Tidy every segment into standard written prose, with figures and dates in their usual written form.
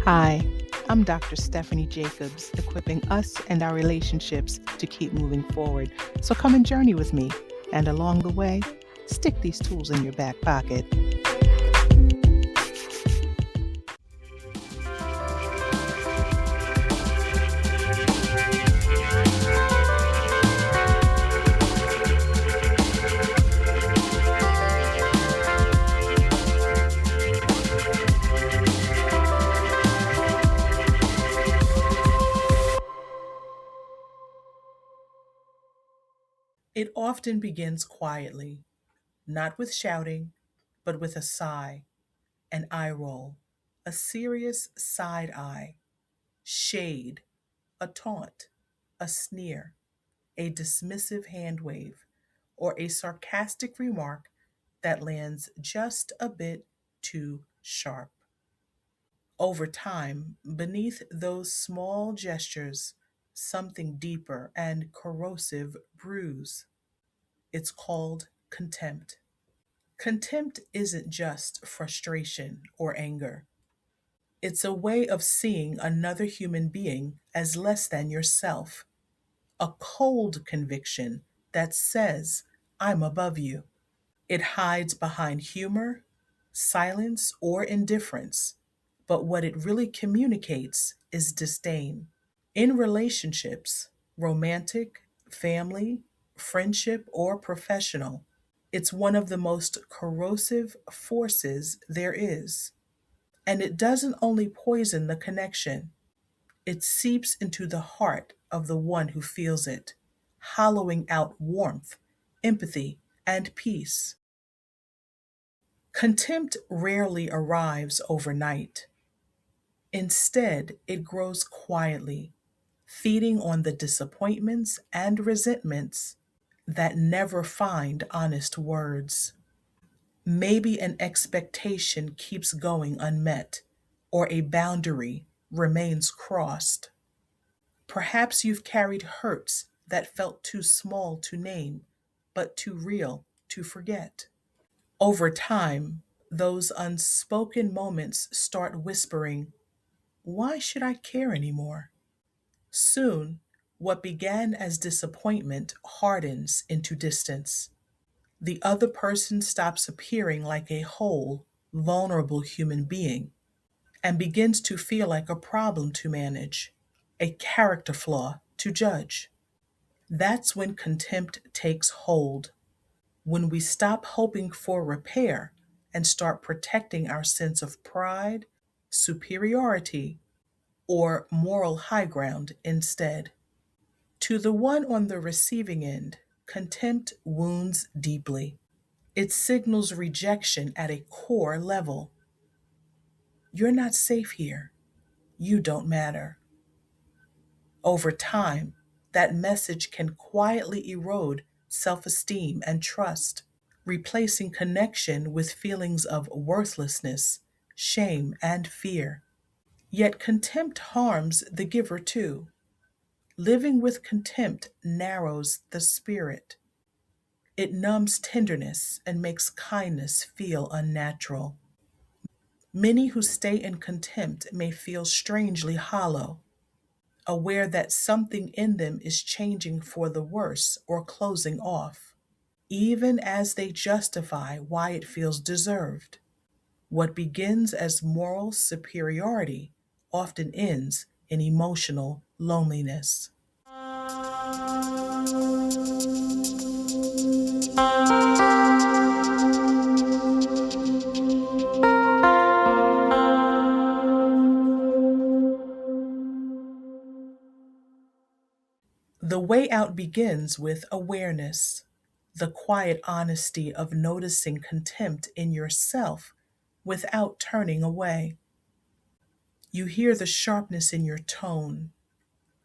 Hi, I'm Dr. Stephanie Jacobs, equipping us and our relationships to keep moving forward. So come and journey with me, and along the way, stick these tools in your back pocket. It often begins quietly, not with shouting, but with a sigh, an eye roll, a serious side eye, shade, a taunt, a sneer, a dismissive hand wave, or a sarcastic remark that lands just a bit too sharp. Over time, beneath those small gestures, something deeper and corrosive brews. It's called contempt. Contempt isn't just frustration or anger. It's a way of seeing another human being as less than yourself, a cold conviction that says, I'm above you. It hides behind humor, silence, or indifference, but what it really communicates is disdain. In relationships, romantic, family, friendship, or professional, it's one of the most corrosive forces there is. And it doesn't only poison the connection, it seeps into the heart of the one who feels it, hollowing out warmth, empathy, and peace. Contempt rarely arrives overnight. Instead, it grows quietly, feeding on the disappointments and resentments that never find honest words. Maybe an expectation keeps going unmet, or a boundary remains crossed. Perhaps you've carried hurts that felt too small to name, but too real to forget. Over time, those unspoken moments start whispering, why should I care anymore? Soon, what began as disappointment hardens into distance. The other person stops appearing like a whole, vulnerable human being and begins to feel like a problem to manage, a character flaw to judge. That's when contempt takes hold, when we stop hoping for repair and start protecting our sense of pride, superiority, or moral high ground instead. To the one on the receiving end, contempt wounds deeply. It signals rejection at a core level. You're not safe here. You don't matter. Over time, that message can quietly erode self esteem and trust, replacing connection with feelings of worthlessness, shame, and fear. Yet contempt harms the giver too. Living with contempt narrows the spirit. It numbs tenderness and makes kindness feel unnatural. Many who stay in contempt may feel strangely hollow, aware that something in them is changing for the worse or closing off, even as they justify why it feels deserved. What begins as moral superiority often ends in emotional loneliness. The way out begins with awareness, the quiet honesty of noticing contempt in yourself without turning away. You hear the sharpness in your tone,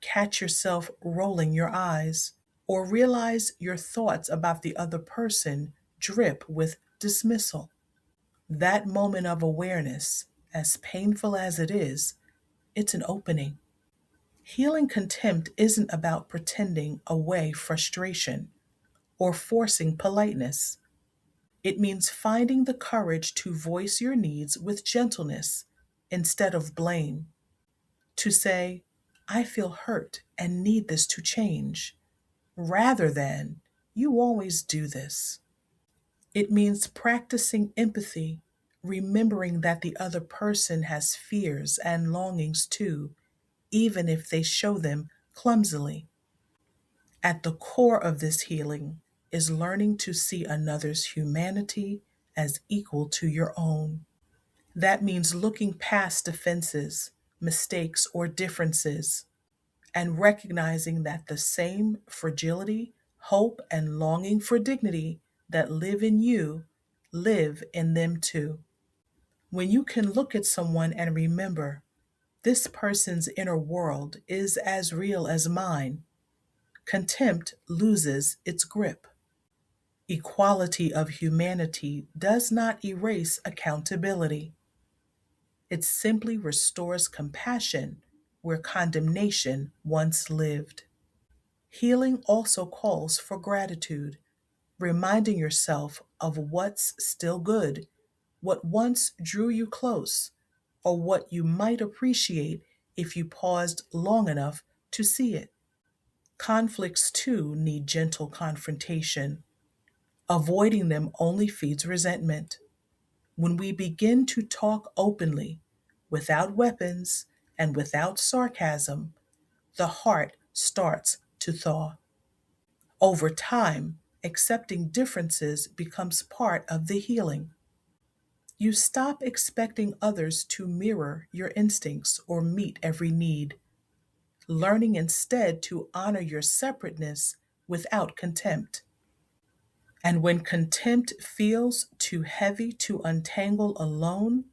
catch yourself rolling your eyes, or realize your thoughts about the other person drip with dismissal. That moment of awareness, as painful as it is, it's an opening. Healing contempt isn't about pretending away frustration or forcing politeness. It means finding the courage to voice your needs with gentleness, instead of blame, to say, I feel hurt and need this to change, rather than, you always do this. It means practicing empathy, remembering that the other person has fears and longings too, even if they show them clumsily. At the core of this healing is learning to see another's humanity as equal to your own. That means looking past defenses, mistakes, or differences, and recognizing that the same fragility, hope, and longing for dignity that live in you live in them too. When you can look at someone and remember, this person's inner world is as real as mine, contempt loses its grip. Equality of humanity does not erase accountability. It simply restores compassion where condemnation once lived. Healing also calls for gratitude, reminding yourself of what's still good, what once drew you close, or what you might appreciate if you paused long enough to see it. Conflicts, too, need gentle confrontation. Avoiding them only feeds resentment. When we begin to talk openly, without weapons and without sarcasm, the heart starts to thaw. Over time, accepting differences becomes part of the healing. You stop expecting others to mirror your instincts or meet every need, learning instead to honor your separateness without contempt. And when contempt feels too heavy to untangle alone,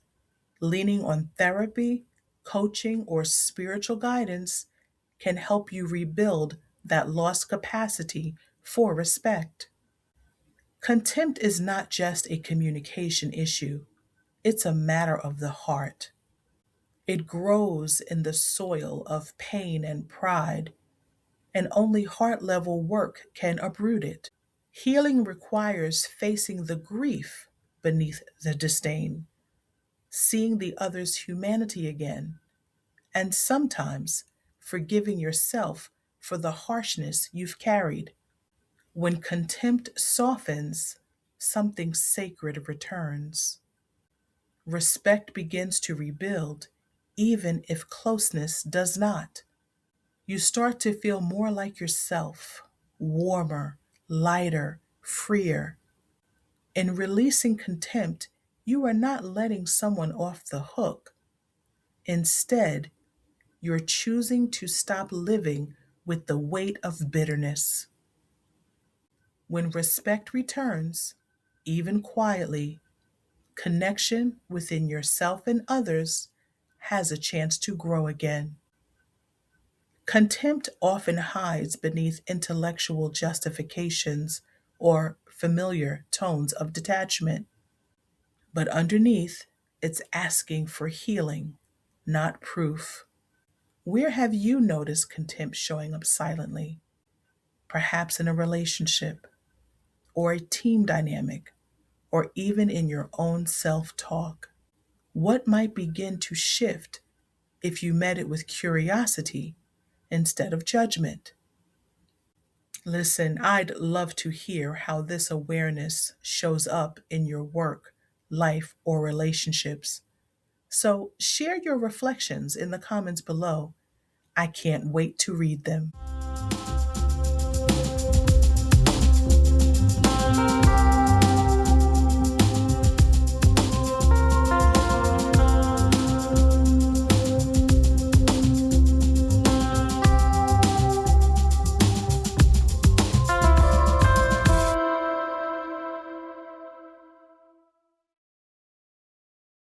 leaning on therapy, coaching, or spiritual guidance can help you rebuild that lost capacity for respect. Contempt is not just a communication issue, it's a matter of the heart. It grows in the soil of pain and pride, and only heart level work can uproot it. Healing requires facing the grief beneath the disdain, seeing the other's humanity again, and sometimes forgiving yourself for the harshness you've carried. When contempt softens, something sacred returns. Respect begins to rebuild, even if closeness does not. You start to feel more like yourself, warmer, lighter, freer. In releasing contempt, you are not letting someone off the hook. Instead, you're choosing to stop living with the weight of bitterness. When respect returns, even quietly, connection within yourself and others has a chance to grow again. Contempt often hides beneath intellectual justifications or familiar tones of detachment, but underneath, it's asking for healing, not proof. Where have you noticed contempt showing up silently? Perhaps in a relationship, or a team dynamic, or even in your own self talk. What might begin to shift if you met it with curiosity instead of judgment? Listen, I'd love to hear how this awareness shows up in your work, life, or relationships. So share your reflections in the comments below. I can't wait to read them.